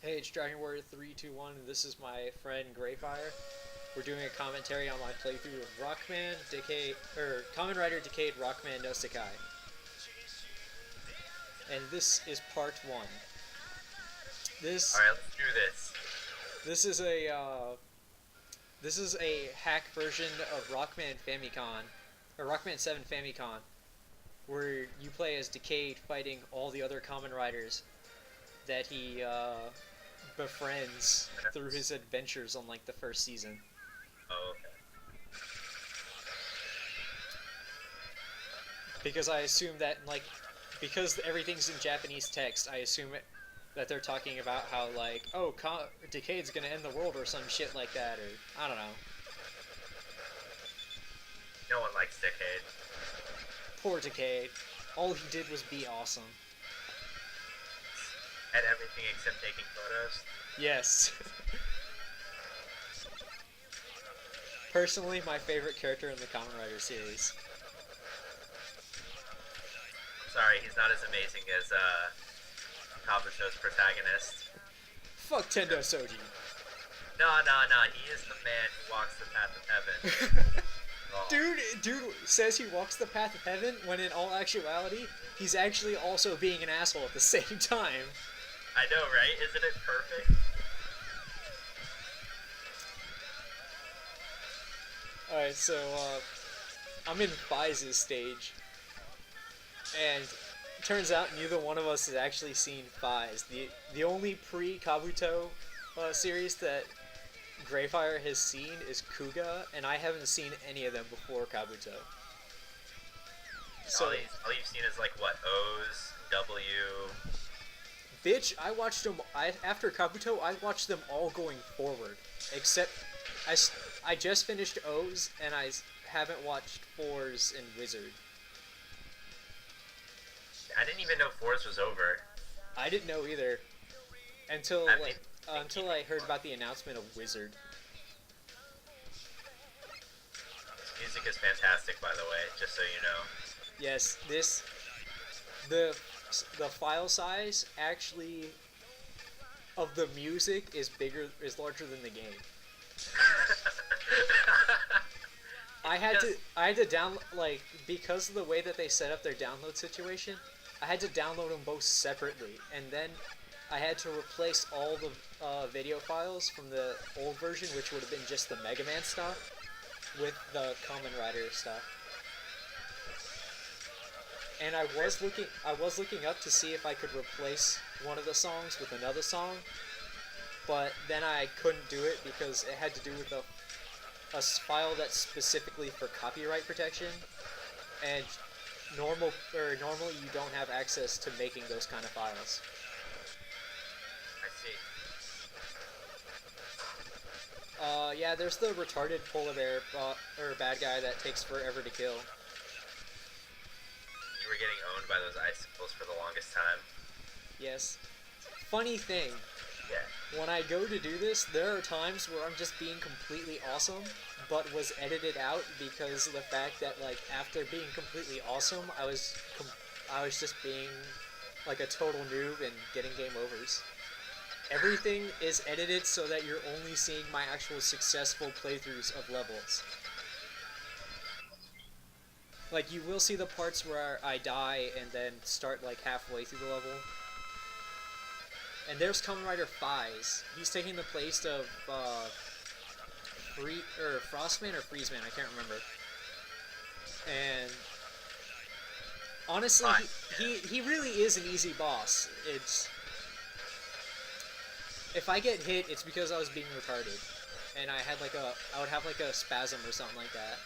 Hey, it's Dragon Warrior 321, and this is my friend Greyfire. We're doing a commentary on my playthrough of Rockman, Kamen Rider Decade Rockman no Sekai. And this is part one. This Alright, let's do this. this is a this is a hack version of Rockman Famicom, or Rockman 7 Famicom, where you play as Decade fighting all the other Kamen Riders that he befriends through his adventures on like the first season. Oh, okay. Because I assume that because everything's in Japanese text, I assume that they're talking about how like, oh, Decade's gonna end the world or some shit like that, or I don't know. No one likes Decade. Poor Decade. All he did was be awesome. At everything except taking photos. Yes. Personally, my favorite character in the Kamen Rider series. Sorry, he's not as amazing as Kabuto's protagonist. Fuck Tendo Soji. No, he is the man who walks the path of heaven. Oh. Dude says he walks the path of heaven when in all actuality, he's actually also being an asshole at the same time. I know, right? Isn't it perfect? Alright, so, I'm in Fize's stage, and it turns out neither one of us has actually seen Fize. The only pre-Kabuto series that Greyfire has seen is Kuga, and I haven't seen any of them before Kabuto. So, all you've seen is like what? O's, W. bitch, I watched them, after Kabuto, I watched them all going forward, except I just finished O's, and I haven't watched Fours and Wizard. I didn't even know Force was over. I didn't know either until until I heard about the announcement of Wizard. His music is fantastic, by the way, just so you know. Yes, the file size actually of the music is larger than the game. I had to download, because of the way that they set up their download situation, I had to download them both separately, and then I had to replace all the video files from the old version, which would have been just the Mega Man stuff, with the Kamen Rider stuff. And I was looking up to see if I could replace one of the songs with another song, but then I couldn't do it because it had to do with a file that's specifically for copyright protection, and normally you don't have access to making those kind of files. I see. Yeah, there's the retarded polar bear or bad guy that takes forever to kill. You were getting owned by those icicles for the longest time. Yes. Funny thing, Yeah. when I go to do this, there are times where I'm just being completely awesome, but was edited out because of the fact that, like, after being completely awesome, I was just being like a total noob and getting game overs. Everything is edited so that you're only seeing my actual successful playthroughs of levels. Like, you will see the parts where I die and then start like halfway through the level. And there's Kamen Rider Fize. He's taking the place of Frostman or Freezeman, I can't remember. And honestly, he really is an easy boss. If I get hit, it's because I was being retarded, and I would have like a spasm or something like that.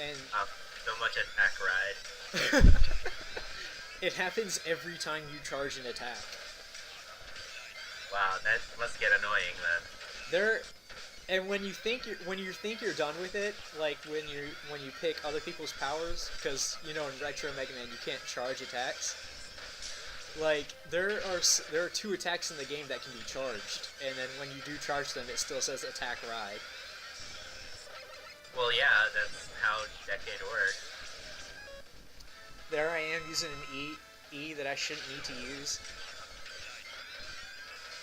And So much attack ride. it happens every time you charge an attack. Wow, that must get annoying then. And when you think you're done with it, like when you pick other people's powers, because in Retro Mega Man you can't charge attacks. Like there are two attacks in the game that can be charged, and then when you do charge them, it still says attack ride. Well, yeah, that's how Decade works. There I am using an E that I shouldn't need to use.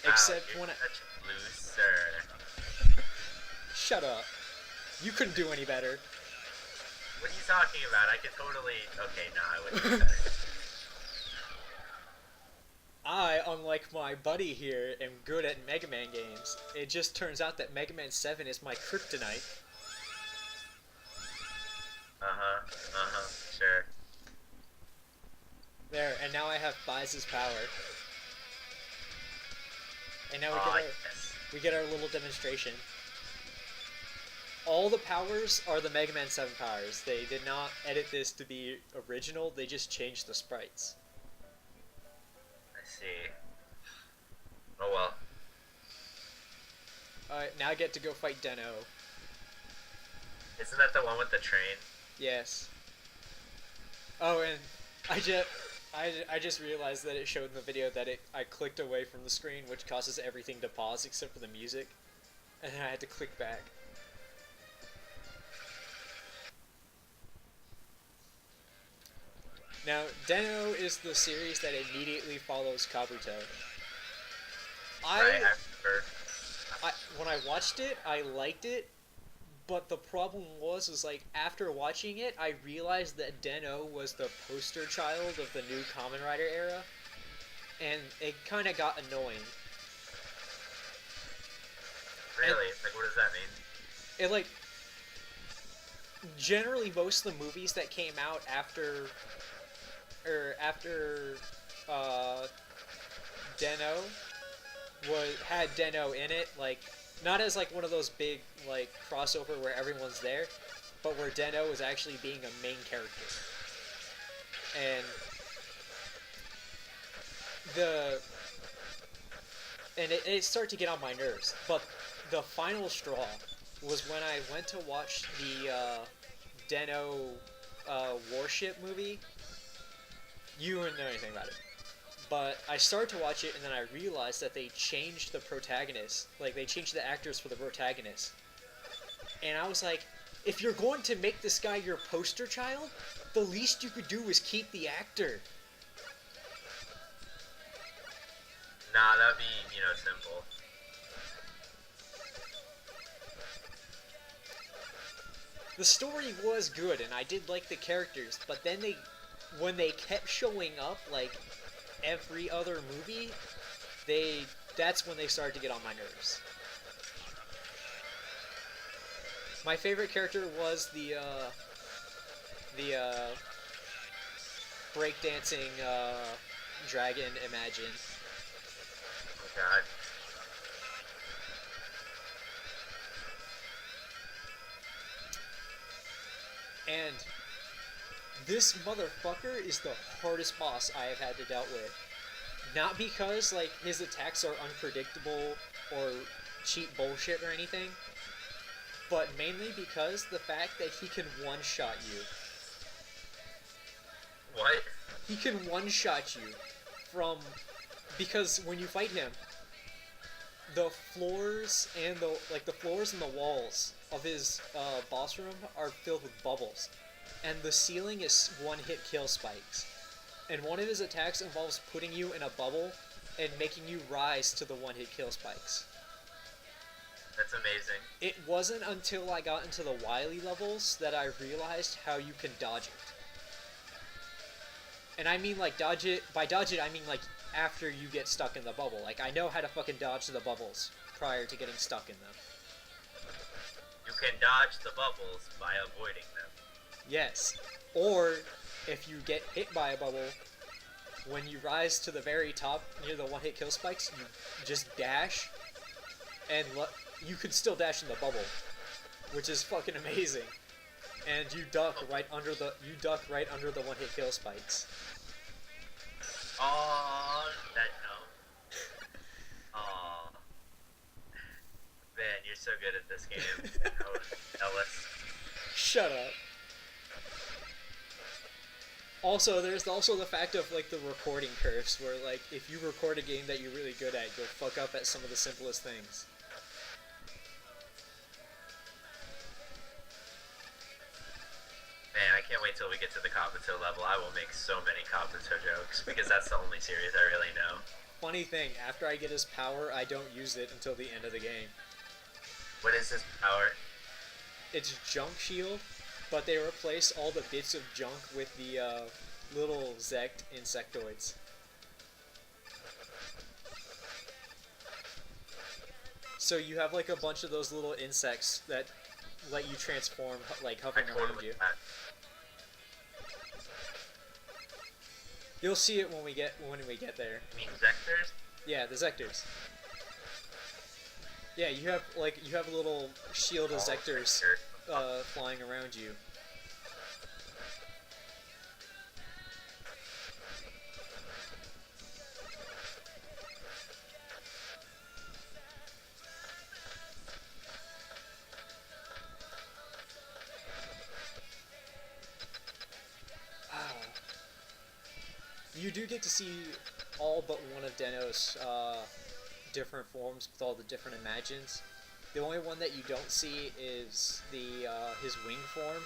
Wow, Except you're when I... such a loser. Shut up. You couldn't do any better. What are you talking about? I could totally... Okay, no, I wouldn't do better. I, unlike my buddy here, am good at Mega Man games. It just turns out that Mega Man 7 is my kryptonite. Sure. There, and now I have Bize's power. And now Yes. we get our little demonstration. All the powers are the Mega Man 7 powers. They did not edit this to be original, they just changed the sprites. I see. Oh well. Alright, now I get to go fight Deno. Isn't that the one with the train? Yes. Oh, and I just realized that it showed in the video that I clicked away from the screen, which causes everything to pause except for the music. And then I had to click back. Now, Deno is the series that immediately follows Kabuto. Right, I remember. When I watched it, I liked it, but the problem was like, after watching it, I realized that Deno was the poster child of the new Kamen Rider era, and it kind of got annoying. Really? Like, what does that mean? It, like, generally most of the movies that came out after Deno had Deno in it, like, not as like one of those big like crossover where everyone's there, but where Deno was actually being a main character. And it started to get on my nerves. But the final straw was when I went to watch the Deno Warship movie. You wouldn't know anything about it. But I started to watch it, and then I realized that they changed the protagonist. Like, they changed the actors for the protagonist. And I was like, if you're going to make this guy your poster child, the least you could do is keep the actor. Nah, that'd be, simple. The story was good, and I did like the characters, but then when they kept showing up, like, every other movie, that's when they started to get on my nerves. My favorite character was the breakdancing dragon Imagine. Oh god. And this motherfucker is the hardest boss I have had to deal with. Not because, like, his attacks are unpredictable or cheap bullshit or anything, but mainly because the fact that he can one-shot you. What? He can one-shot you because when you fight him, the floors and the walls of his boss room are filled with bubbles. And the ceiling is one-hit kill spikes. And one of his attacks involves putting you in a bubble and making you rise to the one-hit kill spikes. That's amazing. It wasn't until I got into the Wily levels that I realized how you can dodge it. And I mean, like, dodge it... By dodge it, I mean, like, after you get stuck in the bubble. Like, I know how to fucking dodge the bubbles prior to getting stuck in them. You can dodge the bubbles by avoiding them. Yes. Or, if you get hit by a bubble, when you rise to the very top near the one-hit kill spikes, you just dash, and you can still dash in the bubble, which is fucking amazing. And you duck right under the one-hit kill spikes. Oh, that no. Oh, man, you're so good at this game, Ellis. Shut up. Also, there's also the fact of, like, the recording curves, where, like, if you record a game that you're really good at, you'll fuck up at some of the simplest things. get to the Kabuto level, I will make so many Kabuto jokes because that's the only series I really know. Funny thing, after I get his power, I don't use it until the end of the game. What is his power? It's Junk Shield, but they replace all the bits of junk with the little Zect insectoids. So you have like a bunch of those little insects that let you transform, like hovering around you. You'll see it when we get there. You mean Zectors? Yeah, the Zectors. Yeah, you have a little shield of Zectors flying around you. You do get to see all but one of Deno's different forms with all the different imagines. The only one that you don't see is the his wing form.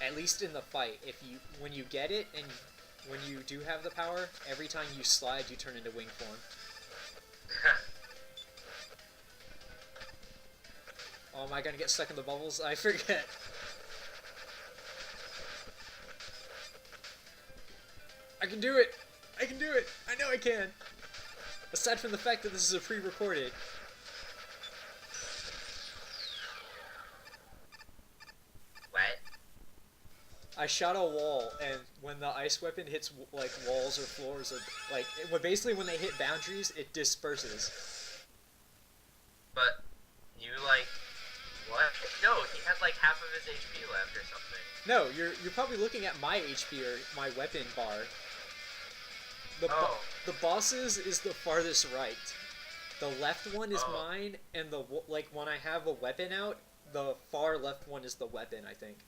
At least in the fight, when you get it and when you do have the power, every time you slide, you turn into wing form. Oh, am I gonna get stuck in the bubbles? I forget. I can do it! I can do it! I know I can! Aside from the fact that this is a pre-recorded. What? I shot a wall, and when the ice weapon hits like walls or floors, or like basically when they hit boundaries, it disperses. But you like what? No, he had like half of his HP left or something. No, you're probably looking at my HP or my weapon bar. The bosses is the farthest right. The left one is mine, and when I have a weapon out, the far left one is the weapon, I think.